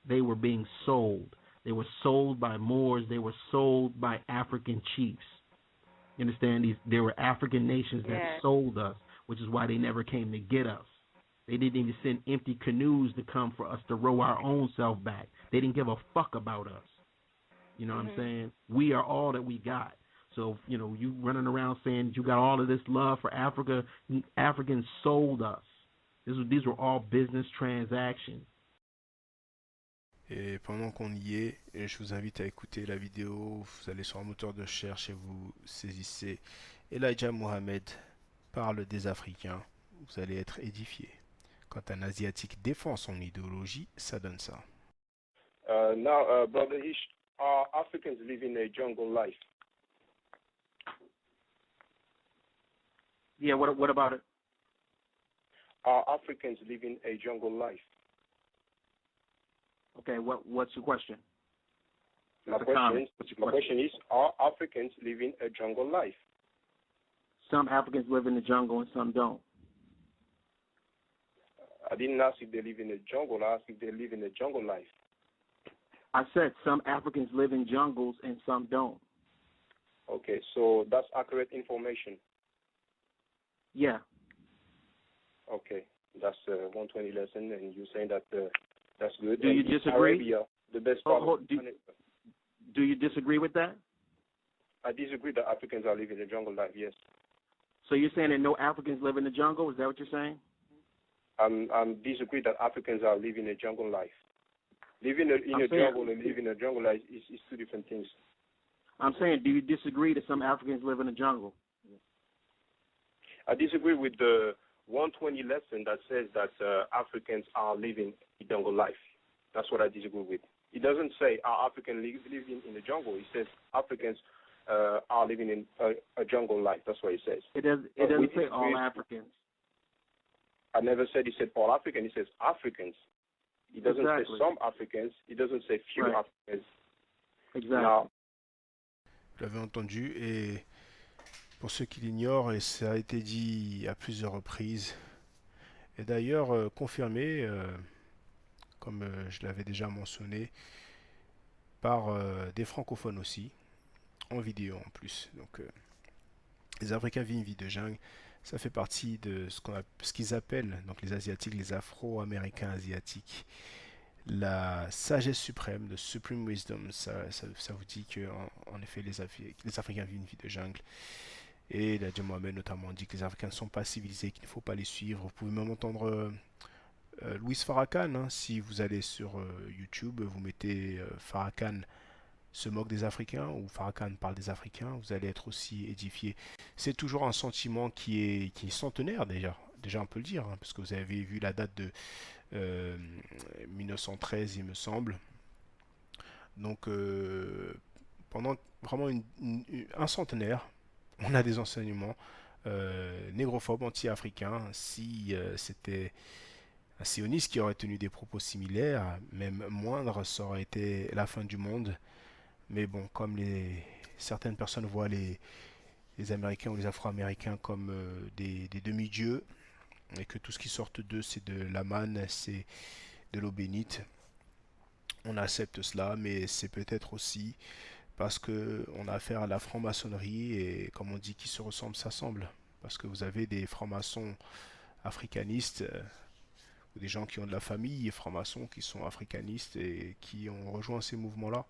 They were being sold. They were sold by Moors. They were sold by African chiefs. You understand? There were African nations that sold us, which is why they never came to get us. They didn't even send empty canoes to come for us to row our own self back. They didn't give a fuck about us. You know what I'm saying? We are all that we got. So, you running around saying you got all of this love for Africa. Africans sold us. These were all business transactions. Et pendant qu'on y est, je vous invite à écouter la vidéo. Vous allez sur un moteur de recherche et vous saisissez Elijah Muhammad parle des Africains. Vous allez être édifié. Quand un Asiatique défend son idéologie, ça donne ça. Now, Brother Ish, are Africans living a jungle life? Yeah, what about it? Are Africans living a jungle life? Okay, what's your question? My question is, are Africans living a jungle life? Some Africans live in the jungle and some don't. I didn't ask if they live in a jungle. I asked if they live in a jungle life. I said some Africans live in jungles and some don't. Okay, so that's accurate information. Yeah. Okay, that's 120 lesson, and you're saying that that's good. Do you disagree? Arabia, the best part of the planet. Do you disagree with that? I disagree that Africans are living a jungle life, yes. So you're saying that no Africans live in the jungle? Is that what you're saying? I'm disagree that Africans are living a jungle life. Living in a jungle and living a jungle life is two different things. I'm saying, do you disagree that some Africans live in the jungle? I disagree with the 120 lesson that says that Africans are living a jungle life. That's what I disagree with. It doesn't say are Africans living in the jungle. It says Africans are living in a jungle life. That's what it says. It doesn't say all Africans. I never said it said all Africans. It says Africans. It doesn't say some Africans. It doesn't say few Africans. Exactly. Now, vous l'avez entendu, et pour ceux qui l'ignorent, et ça a été dit à plusieurs reprises, et d'ailleurs confirmé, comme je l'avais déjà mentionné, par des francophones aussi, en vidéo en plus. Donc, les Africains vivent une vie de jungle. Ça fait partie de ce qu'ils appellent, donc les Asiatiques, les Afro-Américains asiatiques, la sagesse suprême, de Supreme Wisdom. Ça vous dit que en effet les Africains vivent une vie de jungle. Et Elijah Muhammad notamment dit que les Africains ne sont pas civilisés, qu'il ne faut pas les suivre. Vous pouvez même entendre Louis Farrakhan, hein, si vous allez sur YouTube, vous mettez Farrakhan se moque des Africains ou Farrakhan parle des Africains, vous allez être aussi édifié. C'est toujours un sentiment qui est centenaire déjà on peut le dire, hein, parce que vous avez vu la date de 1913 il me semble. Donc pendant vraiment un centenaire, on a des enseignements négrophobes, anti-africains. Si c'était un sioniste qui aurait tenu des propos similaires, même moindres, ça aurait été la fin du monde. Mais bon, comme certaines personnes voient les Américains ou les Afro-Américains comme des demi-dieux, et que tout ce qui sort d'eux, c'est de la manne, c'est de l'eau bénite, on accepte cela, mais c'est peut-être aussi parce que on a affaire à la franc-maçonnerie et comme on dit, qui se ressemble s'assemble. Parce que vous avez des francs-maçons africanistes ou des gens qui ont de la famille francs-maçons qui sont africanistes et qui ont rejoint ces mouvements-là.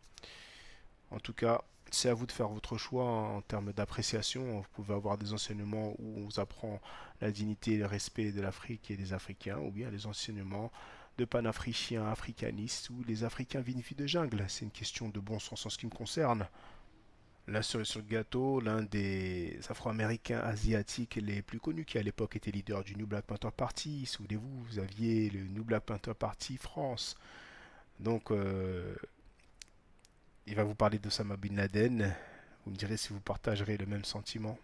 En tout cas, c'est à vous de faire votre choix en termes d'appréciation. Vous pouvez avoir des enseignements où on vous apprend la dignité et le respect de l'Afrique et des Africains, ou bien des enseignements de panafricains africanistes où les Africains vinifient de jungle. C'est une question de bon sens en ce qui me concerne. La cerise sur le gâteau, l'un des Afro-Américains asiatiques les plus connus qui à l'époque était leader du New Black Panther Party. Souvenez-vous, vous aviez le New Black Panther Party France. Donc, il va vous parler d'Osama Bin Laden. Vous me direz si vous partagerez le même sentiment.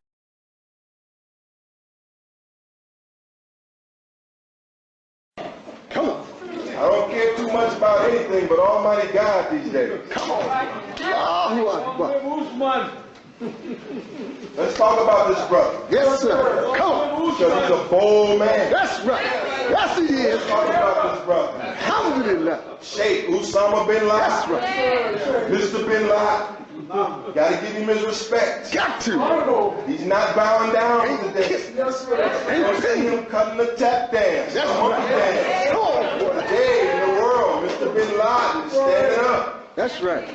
Come on. I don't care too much about anything but Almighty God these days. Come on. Let's talk about this brother. Yes, sir. Come on. Because he's a bold man. That's right. Yes, he is. Let's talk about this brother. Alhamdulillah. Sheikh Osama Bin Laden. That's right. Mr. Bin Laden. Gotta give him his respect. Got to. He's not bowing down today. Ain't seen him cutting the tap dance. That's right. Today in the world, Mr. Bin Laden is standing up. That's right.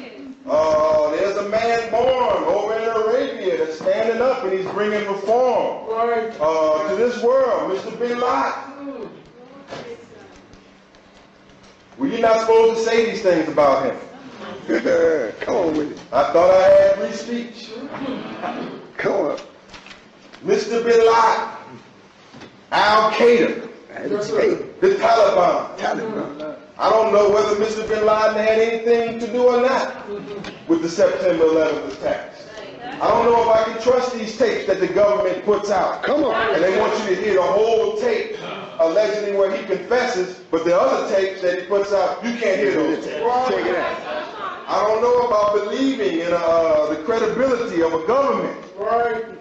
There's a man born over in Arabia that's standing up and he's bringing reform to this world, Mr. Bin Laden. Well, you're not supposed to say these things about him. Come on with it. I thought I had free speech. Come on. Mr. Bin Laden, Al-Qaeda, the Taliban. I don't know whether Mr. Bin Laden had anything to do or not with the September 11th attacks. I don't know if I can trust these tapes that the government puts out. Come on. And they want you to hear the whole tape allegedly where he confesses, but the other tapes that he puts out, you can't hear those tapes. Check it out. I don't know about believing in the credibility of a government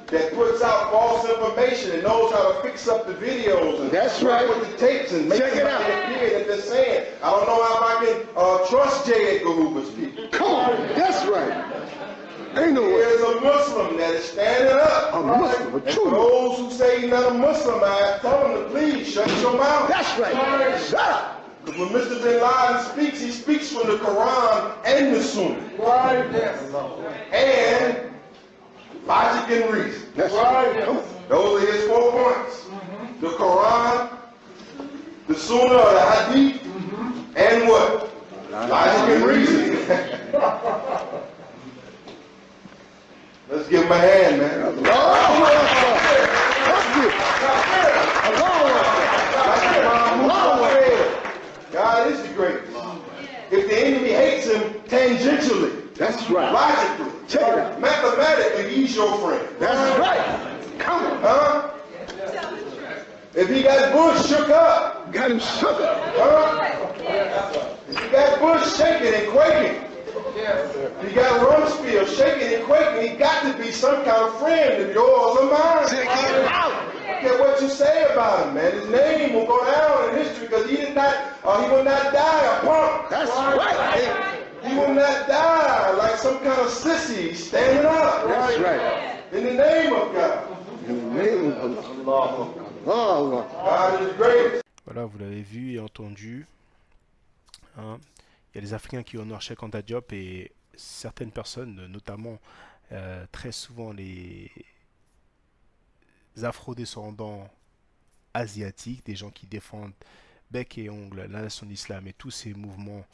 that puts out false information and knows how to fix up the videos and That's right. with the tapes and make it appear that they're saying. I don't know if I can trust J. Edgar Hoover's people. Come on, that's right. Ain't no way. There's a Muslim that is standing up. A Muslim, a And true for those who say he's not a Muslim, I tell them to please shut your mouth. That's right. Shut up. Because when Mr. Bin Laden speaks, he speaks from the Quran and the Sunnah. Right. Yes. And logic and reason. That's right. Those are his 4 points. The Quran, the Sunnah or the Hadith, and what? Logic and reason. Let's give him a hand, man. God is the greatest. If the enemy hates him tangentially, that's right. Logically, check it out. Mathematically, he's your friend. That's right. Come on. Huh? If he got Bush shook up, got him shook up. Huh? If he got Bush shaking and quaking, if he got Rumsfeld shaking and quaking, he got to be some kind of friend of yours or mine. Check it out. I don't care what you say about him, man. His name will go down in history because he will not die a punk. That's right. He will not die like some kind of sissy standing up. That's right. In the name of God. In the name of Allah. God is great. Voilà, vous l'avez vu et entendu. Hein. Il y a des Africains qui honorent Cheikh Anta Diop et certaines personnes, notamment très souvent les afro-descendants asiatiques, des gens qui défendent bec et ongle la nation d'islam et tous ces mouvements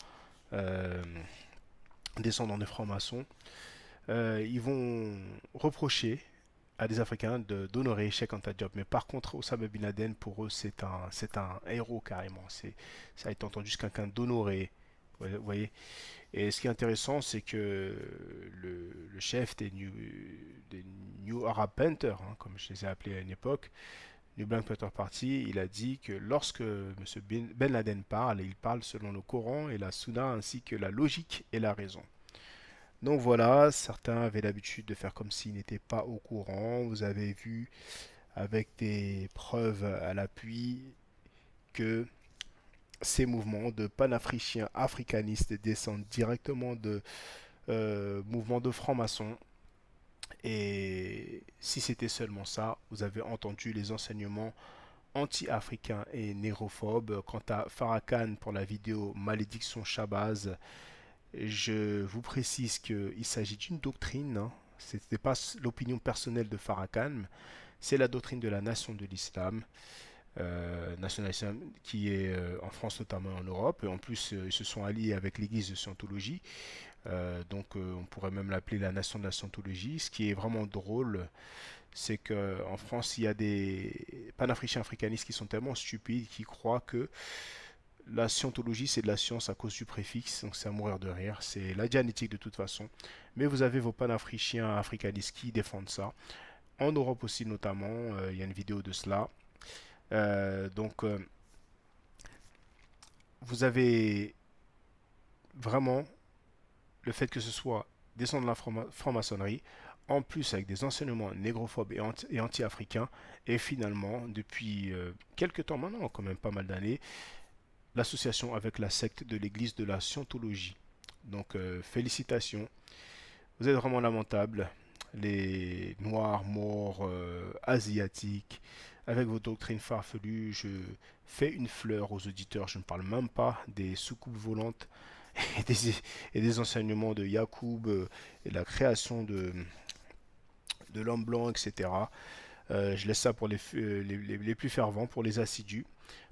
descendants des francs-maçons, ils vont reprocher à des Africains d'honorer Cheikh Anta Diop. Mais par contre, Osama Bin Laden, pour eux, c'est un héros carrément. Ça a été entendu, c'est quelqu'un d'honoré. Vous voyez. Et ce qui est intéressant, c'est que le chef des New Arab Panther, hein, comme je les ai appelés à une époque, New Black Panther Party, il a dit que lorsque M. Ben Laden parle, il parle selon le Coran et la Sunna ainsi que la logique et la raison. Donc voilà, certains avaient l'habitude de faire comme s'ils n'étaient pas au courant. Vous avez vu avec des preuves à l'appui que ces mouvements de panafricains africanistes descendent directement de mouvements de francs-maçons. Et si c'était seulement ça, vous avez entendu les enseignements anti-africains et négrophobes. Quant à Farrakhan pour la vidéo Malédiction Shabazz, je vous précise qu'il s'agit d'une doctrine, hein. Ce n'était pas l'opinion personnelle de Farrakhan, c'est la doctrine de la nation de l'islam, nationalisme qui est en France notamment en Europe. Et en plus, ils se sont alliés avec l'église de Scientologie. Donc on pourrait même l'appeler la nation de la Scientologie. Ce qui est vraiment drôle, c'est qu'en France, il y a des panafricains africanistes qui sont tellement stupides qui croient que la scientologie, c'est de la science à cause du préfixe, donc c'est à mourir de rire. C'est la dianétique de toute façon. Mais vous avez vos panafricains africanistes qui défendent ça. En Europe aussi notamment, il y a une vidéo de cela. Donc vous avez vraiment le fait que ce soit descendre de la franc-maçonnerie, en plus avec des enseignements négrophobes et anti-africains, et finalement, depuis quelques temps maintenant, quand même pas mal d'années, l'association avec la secte de l'église de la Scientologie. Donc félicitations, vous êtes vraiment lamentables, les noirs morts asiatiques, avec vos doctrines farfelues. Je fais une fleur aux auditeurs, je ne parle même pas des soucoupes volantes et des enseignements de Yacoub et la création de l'homme blanc, etc. Je laisse ça pour les plus fervents, pour les assidus,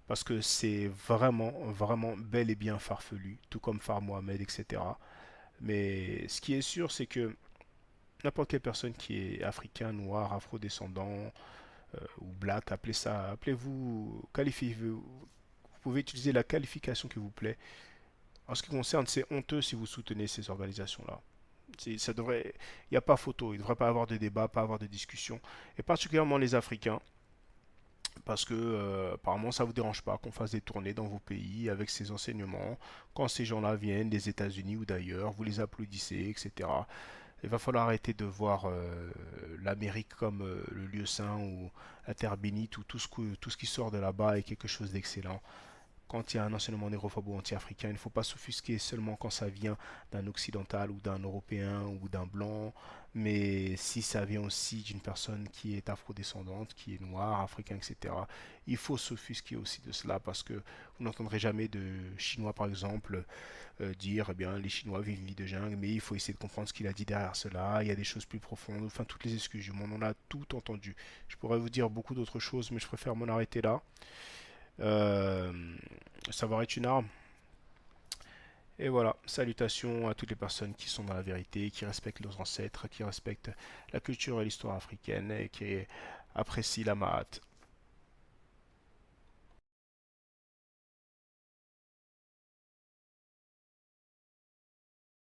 parce que c'est vraiment, vraiment bel et bien farfelu, tout comme Far Mohamed, etc. Mais ce qui est sûr, c'est que n'importe quelle personne qui est africain, noir, afro-descendant ou black, appelez-vous, qualifiez-vous, vous pouvez utiliser la qualification qui vous plaît. En ce qui concerne, c'est honteux si vous soutenez ces organisations-là. Il n'y a pas photo, il ne devrait pas avoir de débat, pas avoir de discussion, et particulièrement les Africains, parce que apparemment ça ne vous dérange pas qu'on fasse des tournées dans vos pays avec ces enseignements. Quand ces gens-là viennent des États-Unis ou d'ailleurs, vous les applaudissez, etc. Il va falloir arrêter de voir l'Amérique comme le lieu saint ou la terre bénite, où tout ce qui sort de là-bas est quelque chose d'excellent. Quand il y a un enseignement négrophobe ou anti-africain, il ne faut pas s'offusquer seulement quand ça vient d'un occidental ou d'un européen ou d'un blanc, mais si ça vient aussi d'une personne qui est afrodescendante, qui est noire, africain, etc., il faut s'offusquer aussi de cela, parce que vous n'entendrez jamais de Chinois, par exemple, dire, eh bien, les Chinois vivent une vie de jungle, mais il faut essayer de comprendre ce qu'il a dit derrière cela, il y a des choses plus profondes, enfin, toutes les excuses du monde, on a tout entendu. Je pourrais vous dire beaucoup d'autres choses, mais je préfère m'en arrêter là. Savoir est une arme. Et voilà, salutations à toutes les personnes qui sont dans la vérité, qui respectent leurs ancêtres, qui respectent la culture et l'histoire africaine et qui apprécient la Mahat.